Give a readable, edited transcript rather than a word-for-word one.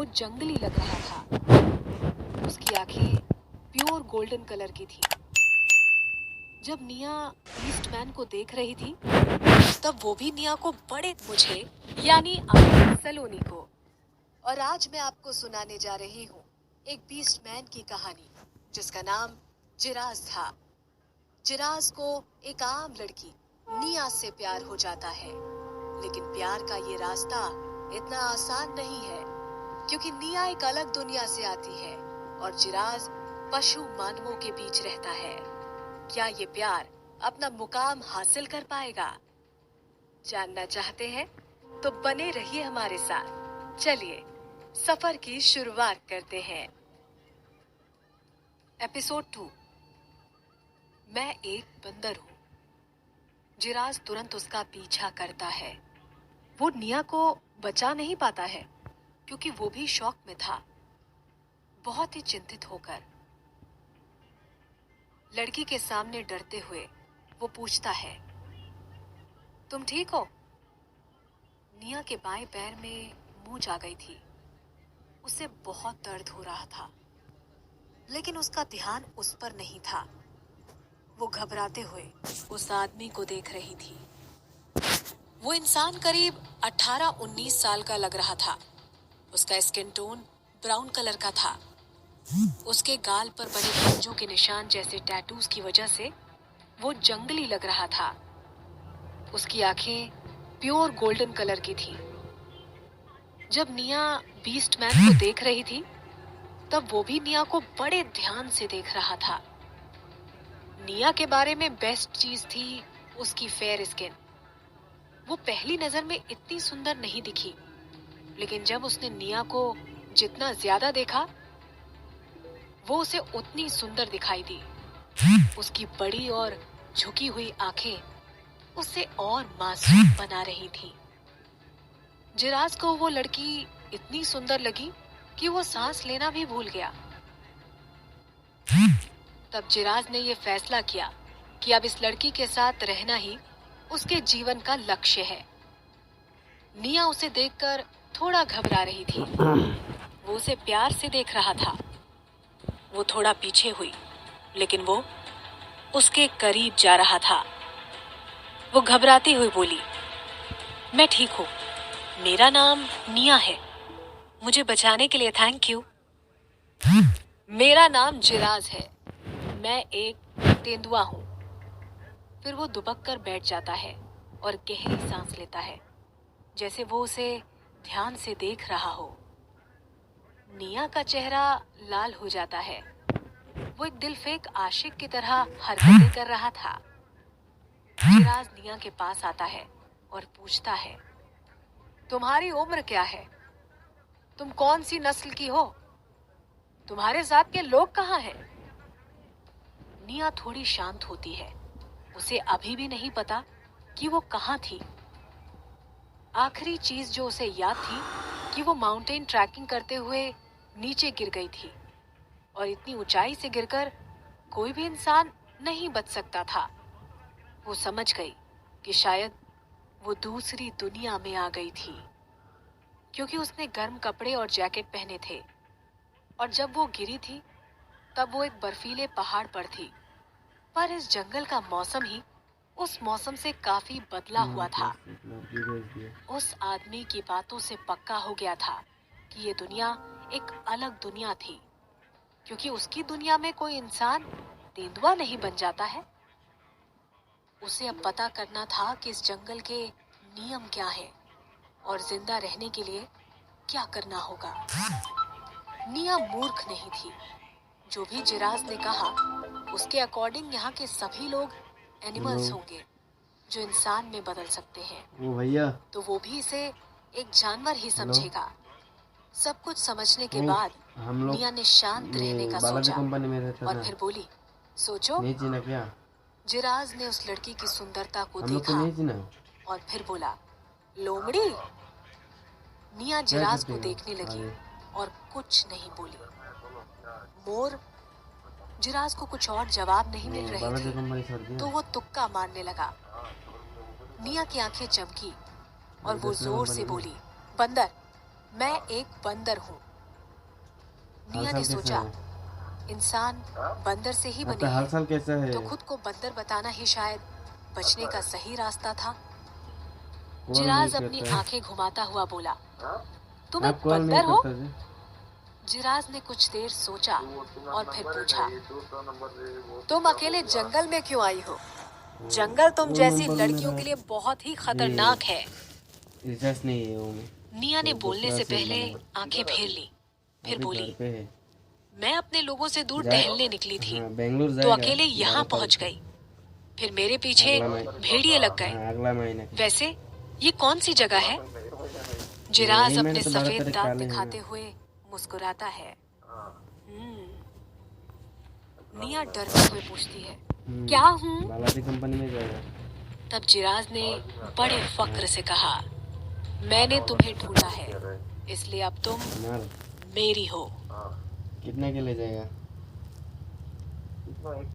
वो जंगली लग रहा था। उसकी आंखें प्योर गोल्डन कलर की थी। जब निया बीस्टमैन को देख रही थी तब वो भी निया को बड़े मुझे यानी सलोनी को। और आज मैं आपको सुनाने जा रही हूँ एक बीस्टमैन की कहानी जिसका नाम जिराज था। जिराज को एक आम लड़की निया से प्यार हो जाता है, लेकिन प्यार का ये रास्ता इतना आसान नहीं है क्योंकि निया एक अलग दुनिया से आती है और जिराज पशु मानवों के बीच रहता है। क्या ये प्यार अपना मुकाम हासिल कर पाएगा? जानना चाहते हैं तो बने रहिए हमारे साथ। चलिए सफर की शुरुआत करते हैं। एपिसोड 2। मैं एक बंदर हूँ। जिराज तुरंत उसका पीछा करता है। वो निया को बचा नहीं पाता है क्योंकि वो भी शौक में था, बहुत ही चिंतित होकर। लड़की के सामने डरते हुए वो पूछता है, तुम ठीक हो? निया के बाएं पैर में मूंछ आ गई थी। उसे बहुत दर्द हो रहा था, लेकिन उसका ध्यान उस पर नहीं था। वो घबराते हुए उस आदमी को देख रही थी। वो इंसान करीब 18-19 साल का लग रहा था। उसका स्किन टोन ब्राउन कलर का था। उसके गाल पर बने पंजों के निशान जैसे टैटूज की वजह से वो जंगली लग रहा था। उसकी आंखें प्योर गोल्डन कलर की थी। जब निया बीस्टमैन को देख रही थी तब वो भी निया को बड़े ध्यान से देख रहा था। निया के बारे में बेस्ट चीज थी उसकी फेयर स्किन। वो पहली नजर में इतनी सुंदर नहीं दिखी, लेकिन जब उसने निया को जितना ज्यादा देखा वो उसे उतनी सुंदर दिखाई दी। उसकी बड़ी और झुकी हुई आंखें उसे और मासूम बना रही थी। जिराज को वो लड़की इतनी सुंदर लगी कि वो सांस लेना भी भूल गया। तब जिराज ने ये फैसला किया कि अब इस लड़की के साथ रहना ही उसके जीवन का लक्ष्य है। निया उसे देखकर थोड़ा घबरा रही थी। वो उसे प्यार से देख रहा था। वो थोड़ा पीछे हुई, लेकिन वो उसके करीब जा रहा था। वो घबराती हुई बोली, मैं ठीक हूँ, मेरा नाम निया है, मुझे बचाने के लिए थैंक यू। मेरा नाम जिराज है, मैं एक तेंदुआ हूँ। फिर वो दुबक कर बैठ जाता है और गहरी सांस लेता है, जैसे वो उसे ध्यान से देख रहा हो। निया का चेहरा लाल हो जाता है। वो एक दिलफेक आशिक की तरह हरकतें कर रहा था। जिराज निया के पास आता है और पूछता है, तुम्हारी उम्र क्या है? तुम कौन सी नस्ल की हो? तुम्हारे साथ के लोग कहाँ हैं? निया थोड़ी शांत होती है। उसे अभी भी नहीं पता कि वो कहाँ थी। आखिरी चीज जो उसे याद थी कि वो माउंटेन ट्रैकिंग करते हुए नीचे गिर गई थी और इतनी ऊंचाई से गिरकर कोई भी इंसान नहीं बच सकता था। वो समझ गई कि शायद वो दूसरी दुनिया में आ गई थी, क्योंकि उसने गर्म कपड़े और जैकेट पहने थे और जब वो गिरी थी तब वो एक बर्फीले पहाड़ पर थी। पर इस जंगल का मौसम ही उस मौसम से काफी बदला हुआ था। उस आदमी की बातों से पक्का हो गया था कि ये दुनिया एक अलग दुनिया थी, क्योंकि उसकी दुनिया में कोई इंसान तेंदुआ नहीं बन जाता है। उसे अब पता करना था कि इस जंगल के नियम क्या है और जिंदा रहने के लिए क्या करना होगा। निया मूर्ख नहीं थी। जो भी जिराज ने कहा उसके अकॉर्डिंग यहाँ के सभी लोग एनिमल्स होंगे जो इंसान में बदल सकते हैं। वो भैया तो वो भी इसे एक जानवर ही समझेगा। सब कुछ समझने के बाद हम लोग निया ने शांत रहने का बालाजी सोचा कंपनी में रहता और था। फिर बोली, सोचो। नहीं जीना क्या? जिराज ने उस लड़की की सुंदरता को हम लोग देखा को नहीं जीना। और फिर बोला, लोमड़ी। निया जिराज को देखने लगी और कुछ नहीं बोली। मोर। जिराज को कुछ और जवाब नहीं मिल रहे थे तो वो तुक्का मारने लगा। निया की आंखें चमकी और वो जोर से बोली, बंदर। मैं एक बंदर हूँ, निया ने सोचा, इंसान बंदर से ही बने हाल हैं, साल कैसा है? तो खुद को बंदर बताना ही शायद बचने का सही रास्ता था। कॉल जिराज नहीं अपनी करता है। आंखें घुमाता हुआ बोला, तुम एक आप कॉल नहीं बंदर हो? करता जी? जिराज ने कुछ देर सोचा और फिर पूछा, तुम अकेले जंगल में क्यों आई हो? जंगल तुम वो जैसी नंबर लड़कियों मेरा के लिए बहुत ही खतरनाक है। रिचार्ज नहीं है वो में। निया ने तो बोलने दूसरा से सिम पहले बना। आंखें फेर ली, फिर अभी बोली, घर पे है। मैं अपने लोगों से दूर जाए- टहलने निकली थी, हाँ, बेंगलुरु तो जाएगा अकेले यहाँ 12 पहुँच तारीख गई। फिर मेरे पीछे अगला महीना। भेड़िए लग गए। हाँ, अगला महीना। वैसे ये कौन सी जगह है? जिराज यही अपने मैंने तो 12 सफेद तारीख दांत काले हैं दिखाते ना। हुए मुस्कुराता है। निया डरते हुए पूछती है, क्या हूँ? बालाजी कंपनी में जाएगा। तब जिराज ने बड़े फक्र से कहा, मैंने तुम्हें ढूंढा है, इसलिए अब तुम कमाल। मेरी हो। कितने के ले जाएगा?